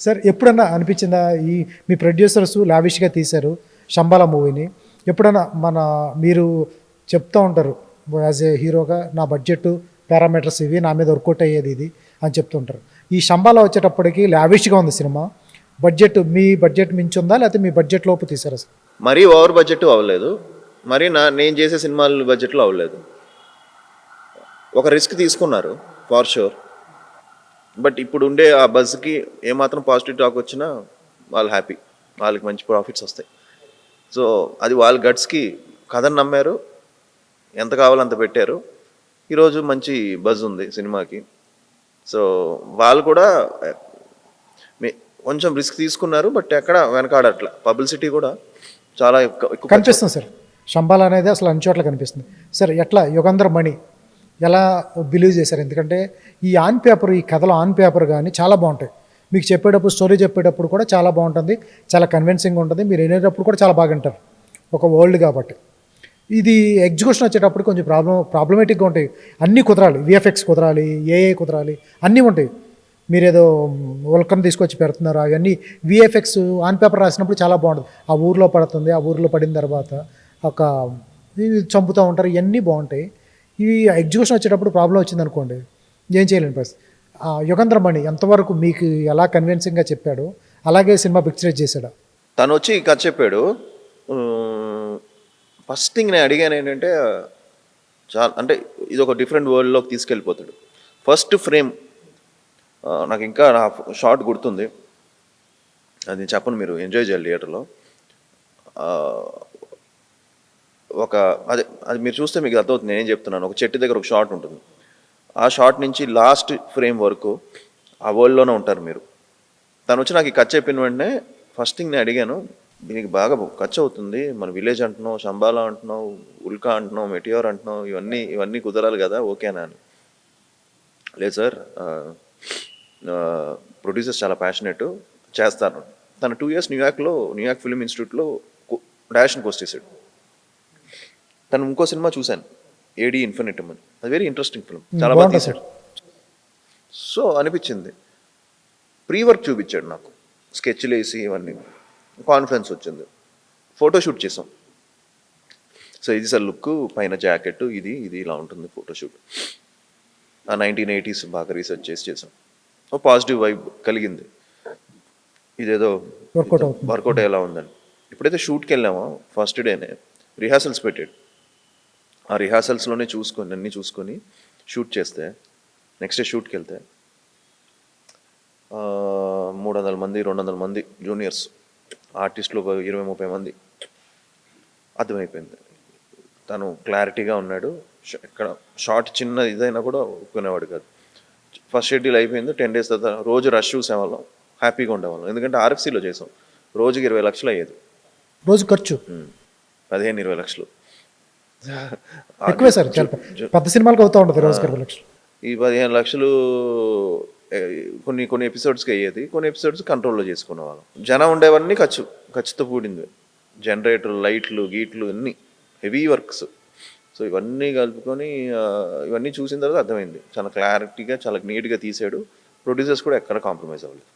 Sir ఎప్పుడన్నా అనిపించిందా ఈ మీ ప్రొడ్యూసర్స్ లావిష్గా తీశారు శంబాల మూవీని, ఎప్పుడన్నా మీరు చెప్తూ ఉంటారు యాజ్ ఏ హీరోగా నా బడ్జెట్ పారామీటర్స్ ఇవి, నా మీద వర్కౌట్ అయ్యేది ఇది అని చెప్తుంటారు. ఈ శంబాల వచ్చేటప్పటికి లావిష్గా ఉంది సినిమా. మీ బడ్జెట్ మించి ఉందా, లేకపోతే మీ బడ్జెట్ లోపు తీసారా సార్? మరీ ఓవర్ బడ్జెట్ అవ్వలేదు, మరి నేను చేసే సినిమాల బడ్జెట్లో అవ్వలేదు. ఒక రిస్క్ తీసుకున్నారు ఫార్ షూర్. బట్ ఇప్పుడు ఉండే ఆ బజ్కి ఏమాత్రం పాజిటివ్ టాక్ వచ్చినా వాళ్ళు హ్యాపీ, వాళ్ళకి మంచి ప్రాఫిట్స్ వస్తాయి. సో అది వాళ్ళ గట్స్కి కథను నమ్మారు, ఎంత కావాలో అంత పెట్టారు. ఈరోజు మంచి బజ్ ఉంది సినిమాకి. సో వాళ్ళు కూడా కొంచెం రిస్క్ తీసుకున్నారు, బట్ ఎక్కడ వెనకాడట్లా. పబ్లిసిటీ కూడా చాలా ఎక్కువ కనిపిస్తుంది సార్. శంబాల అనేది అసలు అన్ని చోట్ల కనిపిస్తుంది సార్. ఎట్లా యుగంధర్ మణి ఎలా బిలీవ్ చేశారు? ఎందుకంటే ఈ ఆన్ పేపర్, ఈ కథలో ఆన్ పేపర్ కానీ చాలా బాగుంటాయి. మీకు చెప్పేటప్పుడు, స్టోరీ చెప్పేటప్పుడు కూడా చాలా బాగుంటుంది, చాలా కన్విన్సింగ్ ఉంటుంది. మీరు వినేటప్పుడు కూడా చాలా బాగుంటారు, ఒక వరల్డ్ కాబట్టి. ఇది ఎగ్జిక్యూషన్ వచ్చేటప్పుడు కొంచెం ప్రాబ్లమేటిక్గా ఉంటాయి. అన్నీ కుదరాలి, విఎఫ్ఎక్స్ కుదరాలి, ఏఏ కుదరాలి, అన్నీ ఉంటాయి. మీరేదో ఉల్కను తీసుకొచ్చి పెడుతున్నారు, అవన్నీ విఎఫ్ఎక్స్ ఆన్ పేపర్ రాసినప్పుడు చాలా బాగుంటుంది. ఆ ఊరిలో పడుతుంది, ఆ ఊరిలో పడిన తర్వాత ఒక చంపుతూ ఉంటారు, ఇవన్నీ బాగుంటాయి. ఇవి ఎగ్జిక్యూషన్ వచ్చేటప్పుడు ప్రాబ్లం వచ్చింది అనుకోండి, ఏం చేయలేని పరిస్థితి. యుగంధర్ మణి ఎంతవరకు మీకు ఎలా కన్విన్సింగ్గా చెప్పాడు, అలాగే సినిమా పిక్చరైజ్ చేశాడు? తను వచ్చి కథ చెప్పాడు. ఫస్ట్ థింగ్ నేను అడిగాను ఏంటంటే, చాలా అంటే ఇది ఒక డిఫరెంట్ వరల్డ్లోకి తీసుకెళ్ళిపోతాడు. ఫస్ట్ ఫ్రేమ్ నాకు ఇంకా నా షార్ట్ గుర్తుంది, అది చెప్పను, మీరు ఎంజాయ్ చేయాలి థియేటర్లో. అది మీరు చూస్తే మీకు అర్థమవుతుంది నేనేం చెప్తున్నాను. ఒక చెట్టు దగ్గర ఒక షార్ట్ ఉంటుంది, ఆ షార్ట్ నుంచి లాస్ట్ ఫ్రేమ్ వరకు ఆ వరల్డ్లోనే ఉంటారు మీరు. తను వచ్చి నాకు ఈ కథ చెప్పిన వెంటనే ఫస్ట్ థింగ్ నేను అడిగాను, దీనికి బాగా ఖర్చు అవుతుంది, మన విలేజ్ అంటున్నావు, శంబాల అంటున్నావు, ఉల్కా అంటున్నావు, మెటియోర్ అంటున్నావు, ఇవన్నీ కుదరాలి కదా, ఓకేనా అని. లేదు సార్, ప్రొడ్యూసర్స్ చాలా ప్యాషనెట్, చేస్తాను. తను 2 years న్యూయార్క్ ఫిల్మ్ ఇన్స్టిట్యూట్లో డైరెక్షన్ కోర్స్ చేశాడు. తను ఇంకో సినిమా చూశాను, ఏడి ఇన్ఫినిటమ్ అని. అది వెరీ ఇంట్రెస్టింగ్ ఫిల్మ్, చాలా బాగా తీశాడు. సో అనిపించింది. ప్రీ వర్క్ చూపించాడు నాకు, స్కెచ్లు వేసి ఇవన్నీ. కాన్ఫిడెన్స్ వచ్చింది. ఫోటోషూట్ చేసాం. సో ఇది సార్ లుక్, పైన జాకెట్, ఇది ఇలా ఉంటుంది ఫోటోషూట్. ఆ 1980s బాగా రీసెర్చ్ చేసాం. ఓ పాజిటివ్ వైబ్ కలిగింది, ఇదేదో వర్కౌట్ ఎలా ఉందని. ఎప్పుడైతే షూట్కి వెళ్ళామో ఫస్ట్ డేనే రిహార్సల్స్ పెట్టాడు. ఆ రిహార్సల్స్లోనే అన్నీ చూసుకొని షూట్ చేస్తే, నెక్స్ట్ డే షూట్కి వెళ్తే 300 మంది 200 మంది జూనియర్స్ ఆర్టిస్టులు, 20-30 మంది. అర్థమైపోయింది తను క్లారిటీగా ఉన్నాడు. ఎక్కడ షార్ట్ చిన్న ఇదైనా కూడా ఒప్పుకునేవాడు కాదు. ఫస్ట్ షెడ్యూల్ అయిపోయింది, 10 days తర్వాత రోజు రష్ చూసేవాళ్ళం, హ్యాపీగా ఉండేవాళ్ళం. ఎందుకంటే RFCలో చేసాం, రోజుకి 20 లక్షలు అయ్యేది. రోజు ఖర్చు 15-20 లక్షలు ఎక్కువే సార్. పెద్ద సినిమాలకు అవుతూ ఉంటుంది రోజుకి 20 లక్షలు. ఈ 15 లక్షలు కొన్ని ఎపిసోడ్స్కి అయ్యేది, కొన్ని ఎపిసోడ్స్ కంట్రోల్లో చేసుకునేవాళ్ళం. జనం ఉండేవన్నీ ఖర్చుతో కూడింది. జనరేటర్, లైట్లు, గీట్లు అన్నీ హెవీ వర్క్స్. సో ఇవన్నీ కలుపుకొని ఇవన్నీ చూసిన తర్వాత అర్థమైంది, చాలా క్లారిటీగా, చాలా నీట్గా తీసాడు. ప్రొడ్యూసర్స్ కూడా ఎక్కడ కాంప్రమైజ్ అవ్వలేదు.